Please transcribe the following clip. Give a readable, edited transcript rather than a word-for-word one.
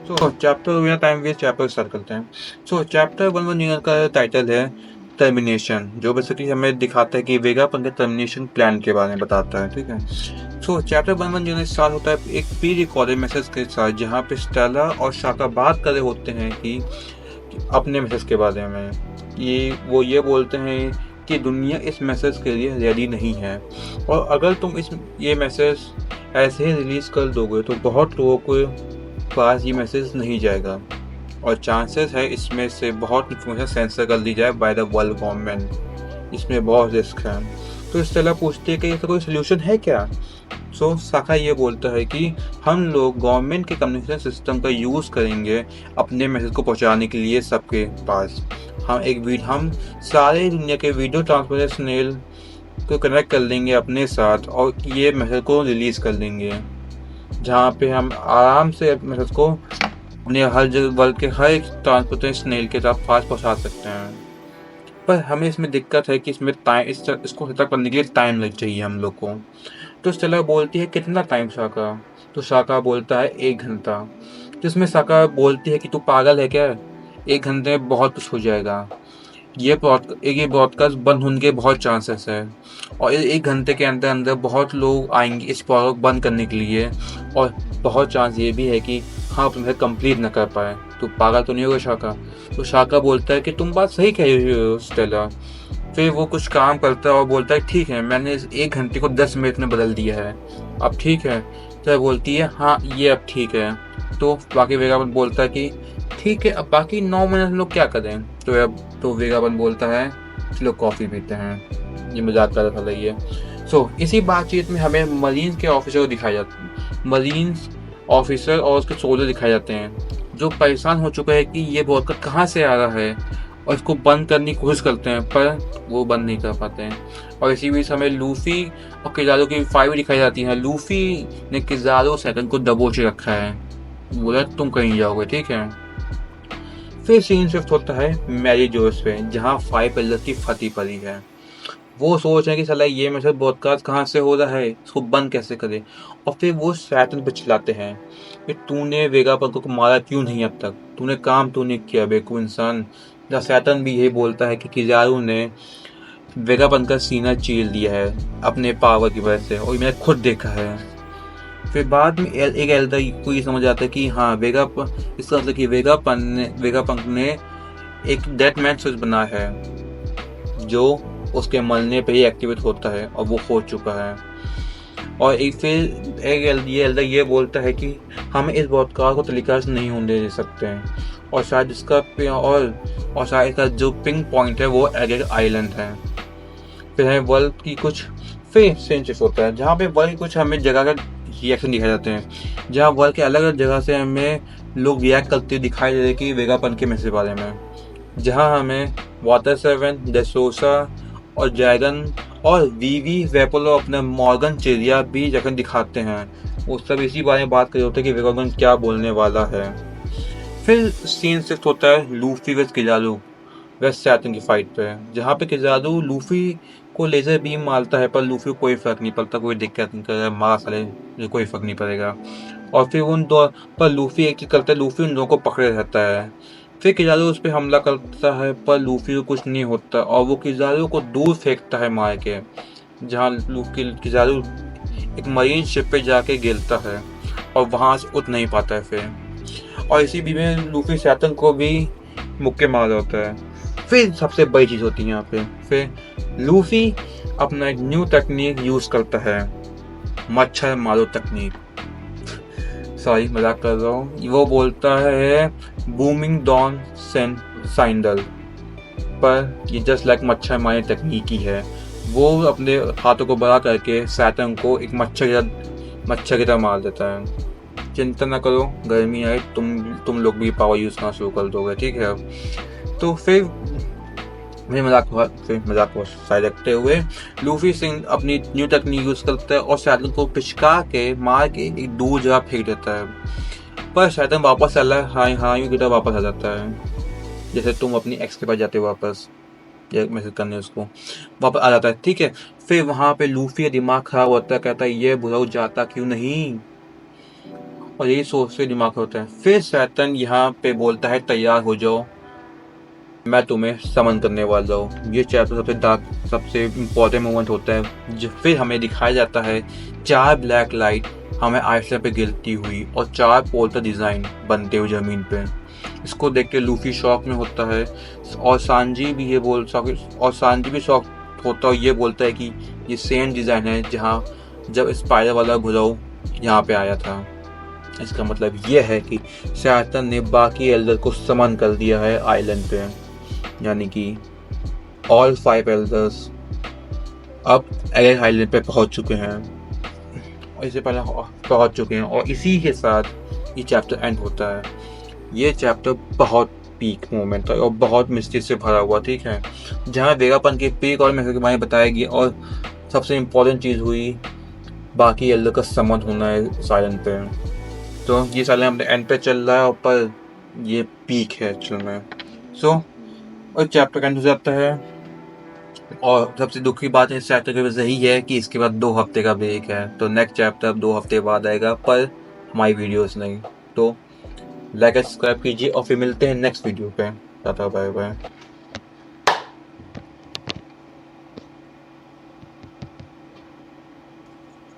तो चैप्टर बिना time waste chapter start करते हैं। चैप्टर 1 यूनिट का टाइटल है टर्मिनेशन, जो बेसिकली हमें दिखाता है कि वेगापन के टर्मिनेशन प्लान के बारे में बताता है। ठीक है। चैप्टर 1 यूनिट स्टार्ट होता है एक प्री रिकॉर्डेड मैसेज के साथ, जहाँ पे स्टेला और शाका बात कर रहे होते हैं कि अपने मैसेज के बारे में। वो ये बोलते हैं कि दुनिया इस मैसेज के लिए रेडी नहीं है, और अगर तुम ये मैसेज ऐसे ही रिलीज कर दोगे तो बहुत लोगों को पास ये मैसेज नहीं जाएगा, और चांसेस है इसमें से बहुत इन्फॉर्मेशन सेंसर कर दी जाए बाय द वर्ल्ड गवर्नमेंट। इसमें बहुत रिस्क है। तो स्टेला पूछती है कि इसका कोई सोल्यूशन है क्या। साका ये बोलता है कि हम लोग गवर्नमेंट के कम्युनिकेशन सिस्टम का यूज़ करेंगे अपने मैसेज को पहुंचाने के लिए सबके पास। हम सारे दुनिया के वीडियो ट्रांसफर स्नेल को कनेक्ट कर लेंगे अपने साथ, और ये मैसेज को रिलीज़ कर देंगे, जहाँ पे हम आराम से मैसेज को अपने हर जगह वर्ल्ड के हर एक ट्रांसपोर्टेशन स्नेल के साथ फास्ट पहुँचा सकते हैं। पर हमें इसमें दिक्कत है कि इसमें इसको सेटअप करने के लिए टाइम लग चाहिए हम लोग को। तो स्टेला बोलती है कितना टाइम शाका। तो शाका बोलता है 1 घंटा। जिसमें शाका बोलती है कि तू पागल है क्या, 1 घंटे में बहुत कुछ हो जाएगा। ये ब्रॉडकास्ट बंद होने के बहुत चांसेस है, और 1 घंटे के अंदर अंदर बहुत लोग आएंगे इस ब्रॉडकास्ट बंद करने के लिए, और बहुत चांस ये भी है कि हाँ तुम्हें कंप्लीट न कर पाए। तो पागल तो नहीं होगा शाका। तो शाका बोलता है कि तुम बात सही कह रही हो स्टेला। फिर वो कुछ काम करता है और बोलता है ठीक है, मैंने इस 1 घंटे को 10 मिनट में बदल दिया है, अब ठीक है। तो बोलती है हाँ ये अब ठीक है। तो बाकी वेगाबन बोलता है कि ठीक है, अब बाकी 9 मिनट हम लोग क्या करें। तो वेगाबन बोलता है चलो कॉफ़ी पीते हैं। ये मजाक कर रहा था ये। इसी बातचीत में हमें मरीन के ऑफिसर को दिखाया जाता है। मरीन ऑफिसर और उसके सोल्जर दिखाए जाते हैं, जो परेशान हो चुका है कि ये ब्रॉडकास्ट कहाँ से आ रहा है, और इसको बंद करने की कोशिश करते हैं, पर वो बंद नहीं कर पाते हैं। और इसी बीच हमें लूफी और किजारो की फाइट दिखाई जाती है। लूफी ने किजारो सेकंड को दबोचे रखा है, बोला तुम कहीं जाओगे, ठीक है। फिर सीन शिफ्ट होता है मैरी जोस पे, जहाँ 5 पिलर्स की फटी पड़ी है। वो सोच रहे हैं कि साला ये मैसेज ब्रॉडकास्ट कहाँ से हो रहा है, इसको बंद कैसे करे। और फिर वो सैटर्न पे चिल्लाते हैं कि तूने वेगापन को मारा क्यों नहीं, अब तक तूने काम तो नहीं किया बेवकूफ इंसान। जहाँ सैटर्न भी यही बोलता है कि किजारू ने वेगापन का सीना चीर दिया है अपने पावर की वजह से, और मैंने खुद देखा है। फिर बाद में एक एल्डर को ये समझ आता है कि हाँ इसका मतलब कि वेगापंक ने एक डेथ मैन स्विच बना है, जो उसके मरने पे ही एक्टिवेट होता है, और वो हो चुका है। और ये एल्डर ये बोलता है कि हम इस ब्रॉडकास्ट को टेलीकास्ट नहीं होने दे सकते हैं, और शायद और शायद इसका जो पिंग पॉइंट है वो एडेड आइलैंड है। फिर हमें वर्ल्ड की कुछ फिर सेंसिस होता है, जहाँ पे वर्ल्ड की कुछ हमें जगह का रिएक्शन दिखाए जाते हैं, जहाँ वर्ल्ड के अलग अलग जगह से हमें लोग रिएक्ट करते दिखाई दे रहे कि वेगापन के मैसेज बारे में। जहाँ हमें वाटर 7, डेसोसा और जैगन और वीवी वेपोलो अपने मॉर्गन चेरिया भी जगह दिखाते हैं। वो सब इसी बारे में बात कर रहे होते हैं कि वेगापन क्या बोलने वाला है। फिर सीन शिफ्ट होता है Luffy with Kizaru waste Saturn की फाइट पे, जहाँ पे किजारू लूफी को लेजर बीम मारता है, पर लूफी को कोई फर्क नहीं पड़ता, कोई दिक्कत नहीं कर मारा साले कोई फर्क नहीं पड़ेगा। और फिर उन दो पर लूफी एक चीज करता है, लूफी उन दोनों को पकड़े रहता है। फिर किजारू उस पर हमला करता है, पर लूफी को कुछ नहीं होता, और वो किजारू को दूर फेंकता है मार के, जहाँ किजारू एक मरीन शिप पे जाके गिरता है, और वहां से उठ नहीं पाता है फिर। और इसी बीच में लूफी सैटर्न को भी मुक्के मार होता है। फिर सबसे बड़ी चीज होती है यहाँ पे, फिर लूफी अपना एक न्यू टेक्निक यूज करता है, मच्छर मारो टेक्निक। सॉरी मजाक कर रहा हूँ। वो बोलता है बूमिंग डॉन साइंडल, पर ये जस्ट लाइक मच्छर मारने टेक्निक ही है। वो अपने हाथों को बड़ा करके सैटर्न को एक मच्छर की तरह मार देता है। चिंता ना करो, गर्मी आए तुम लोग भी पावर यूज करना शुरू कर दोगे, ठीक है। तो फिर मजाक को साइड रखते हुए लूफी सिंह अपनी न्यू टेक्निक यूज करता है, और सैटर्न को पिचका के मार के एक दूर जगह फेंक देता है। पर सैटर्न वापस हाँ वापस आ जाता है, जैसे तुम अपनी एक्स के पास जाते हो वापस मैसेज करने, उसको वापस आ जाता है, ठीक है। फिर वहां पे लूफी का दिमाग खराब होता है, कहता है ये बुलाऊ जाता क्यों नहीं, और यही सोचते दिमाग में होता है। फिर शैतान यहाँ पे बोलता है तैयार हो जाओ, मैं तुम्हें समन करने वाला हूँ। ये चैप्टर सबसे डार्क, सबसे इम्पोर्टेंट मोमेंट होता है। जो फिर हमें दिखाया जाता है 4 ब्लैक लाइट हमें आइसलैंड पे गिरती हुई और 4 पोर्टल डिजाइन बनते हुए जमीन पे। इसको देख के लूफी शॉक में होता है और सांजी भी शॉक होता है और ये बोलता है कि ये सेम डिजाइन है जहाँ जब स्पाइडर वाला घुराव यहाँ पे आया था। इसका मतलब यह है कि शैतान ने बाकी एल्डर को समन कर दिया है आइलैंड पे, यानी कि ऑल 5 एल्डर्स अब एलेक्स आइलैंड पे पहुंच चुके हैं और इससे पहले पहुंच चुके हैं और इसी के साथ ये चैप्टर एंड होता है। ये चैप्टर बहुत पीक मोमेंट था और बहुत मिस्ट्री से भरा हुआ, ठीक है, जहाँ वेगापन के पीक और मिस्ट्री के बारे में बताया गया और सबसे इम्पोर्टेंट चीज़ हुई बाकी एल्डर का समन होना है साइलेंट पे। तो ये साले अपने एंड पे चल रहा है पर ये पीक है एक्चुअल में। सो और चैप्टर एंड हो जाता है और सबसे दुख की बात इस चैप्टर की वजह यही है कि इसके बाद 2 हफ्ते का ब्रेक है। तो नेक्स्ट चैप्टर अब 2 हफ्ते बाद आएगा पर हमारी वीडियोस नहीं। तो लाइक सब्सक्राइब कीजिए और फिर मिलते हैं नेक्स्ट वीडियो पे। Tata bye bye.